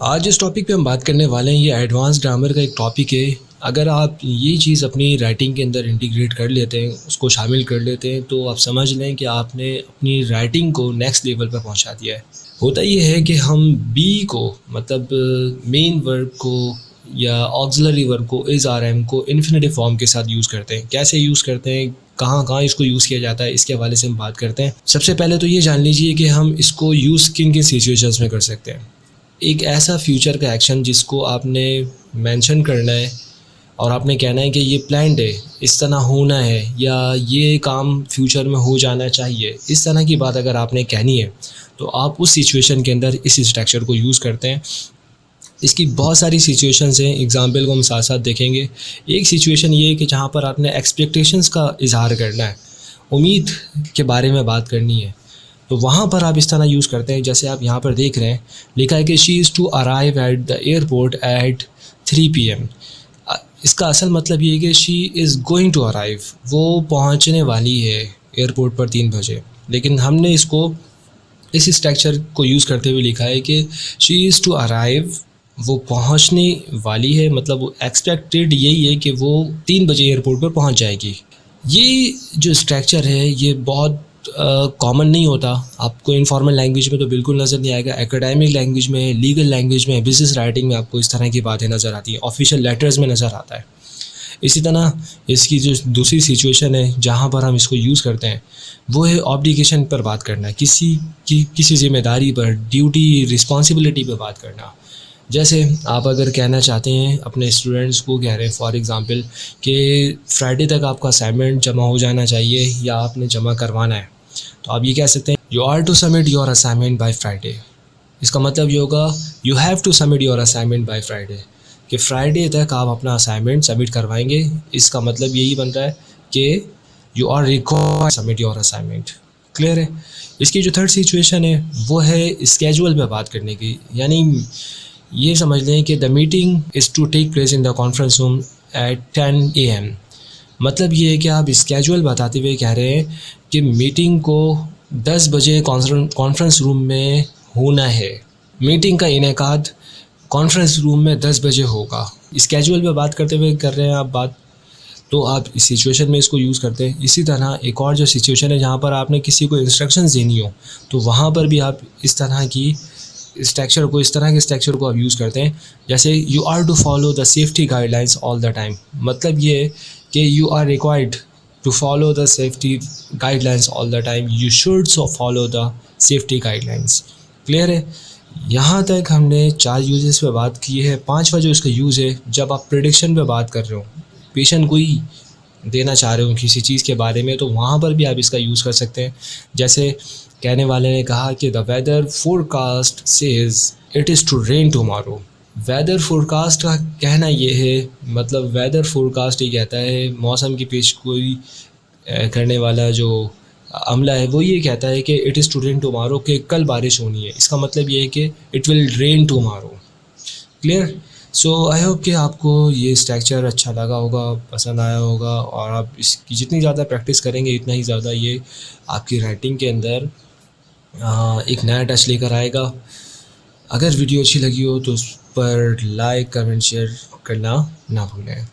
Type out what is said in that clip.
आज जिस टॉपिक पे हम बात करने वाले हैं ये एडवांस ग्रामर का एक टॉपिक है। अगर आप ये चीज़ अपनी राइटिंग के अंदर इंटीग्रेट कर लेते हैं, उसको शामिल कर लेते हैं, तो आप समझ लें कि आपने अपनी राइटिंग को नेक्स्ट लेवल पर पहुंचा दिया है। होता ये है कि हम बी को मतलब मेन वर्ब को या ऑक्सिलरी वर्ब को इज़ आर एम को इन्फिनेटिव फॉर्म के साथ यूज़ करते हैं। कैसे यूज़ करते हैं, कहाँ कहाँ इसको यूज़ किया जाता है, इसके हवाले से हम बात करते हैं। सबसे पहले तो ये जान लीजिए कि हम इसको यूज़ किन किन सिचुएशंस में कर सकते हैं। एक ऐसा फ्यूचर का एक्शन जिसको आपने मेंशन करना है और आपने कहना है कि ये प्लान्ड है, इस तरह होना है, या ये काम फ्यूचर में हो जाना चाहिए, इस तरह की बात अगर आपने कहनी है तो आप उस सिचुएशन के अंदर इस स्ट्रक्चर को यूज़ करते हैं। इसकी बहुत सारी सिचुएशंस हैं, एग्जांपल को हम साथ साथ देखेंगे। एक सिचुएशन ये है कि जहाँ पर आपने एक्सपेक्टेशंस का इजहार करना है, उम्मीद के बारे में बात करनी है, तो वहाँ पर आप इस तरह यूज़ करते हैं। जैसे आप यहाँ पर देख रहे हैं, लिखा है कि she is to arrive at the airport at 3 PM। इसका असल मतलब ये है कि she is going to arrive, वो पहुँचने वाली है एयरपोर्ट पर 3 बजे। लेकिन हमने इसको इस स्ट्रक्चर को यूज़ करते हुए लिखा है कि शी इज़ टू अराइव, वो पहुँचने वाली है, मतलब एक्सपेक्टेड यही है कि वो 3 बजे एयरपोर्ट पर पहुँच जाएगी। ये जो स्ट्रक्चर है ये बहुत कॉमन नहीं होता, आपको इनफॉर्मल लैंग्वेज में तो बिल्कुल नज़र नहीं आएगा। एकेडमिक लैंग्वेज में, लीगल लैंग्वेज में, बिजनेस राइटिंग में आपको इस तरह की बातें नज़र आती हैं, ऑफिशियल लेटर्स में नज़र आता है। इसी तरह इसकी जो दूसरी सिचुएशन है जहाँ पर हम इसको यूज़ करते हैं वो है ऑब्लिगेशन पर बात करना, किसी ज़िम्मेदारी पर, ड्यूटी, रिस्पॉन्सिबिलिटी पर बात करना। जैसे आप अगर कहना चाहते हैं अपने स्टूडेंट्स को, कह रहे हैं फॉर एग्ज़ाम्पल कि फ्राइडे तक आपका असाइनमेंट जमा हो जाना चाहिए या आपने जमा करवाना है, तो आप ये कह सकते हैं you are to submit your assignment by Friday. इसका मतलब ये होगा you have to submit your assignment by Friday, कि फ्राइडे तक आप अपना असाइनमेंट सबमिट करवाएंगे। इसका मतलब यही बन रहा है कि you are required submit your assignment. Clear है। इसकी जो थर्ड सिचुएशन है वो है स्केजुअल पे बात करने की, यानी ये समझ लें कि the meeting is to take place in the conference room at 10 AM। मतलब ये है कि आप स्केजुअल बताते हुए कह रहे हैं कि मीटिंग को 10 बजे कॉन्फ्रेंस रूम में होना है, मीटिंग का इनेकाद कॉन्फ्रेंस रूम में 10 बजे होगा। स्केजुअल पे बात करते हुए कर रहे हैं आप बात, तो आप इस सिचुएशन में इसको यूज़ करते हैं। इसी तरह एक और जो सिचुएशन है जहाँ पर आपने किसी को इंस्ट्रक्शंस देनी हो, तो वहाँ पर भी आप इस तरह की स्ट्रक्चर को, इस तरह के स्ट्रक्चर को आप यूज़ करते हैं। जैसे you are to follow the safety guidelines all the time, मतलब ये है कि you are required to follow the safety guidelines all the time, you should so follow the safety guidelines. Clear है। यहाँ तक हमने 4 यूजेस पे बात की है। 5वां जो इसका यूज़ है, जब आप प्रेडिक्शन पे बात कर रहे हो, पेशेंट कोई देना चाह रहे हो किसी चीज़ के बारे में, तो वहाँ पर भी आप इसका यूज़ कर सकते हैं। जैसे कहने वाले ने कहा कि the weather forecast says it is to rain tomorrow. Weather forecast का कहना ये है, मतलब वेदर फोरकास्ट ये कहता है, मौसम की पेशगोई करने वाला जो अमला है वो ये कहता है कि it is to rain tomorrow, कि कल बारिश होनी है। इसका मतलब ये है कि it will rain tomorrow. Clear. So I hope कि आपको ये स्ट्रक्चर अच्छा लगा होगा, पसंद आया होगा, और आप इसकी जितनी ज़्यादा प्रैक्टिस करेंगे इतना ही ज़्यादा ये आपकी राइटिंग के अंदर एक नया टच लेकर आएगा। अगर वीडियो अच्छी लगी हो तो उस पर लाइक, कमेंट, शेयर करना ना भूलें।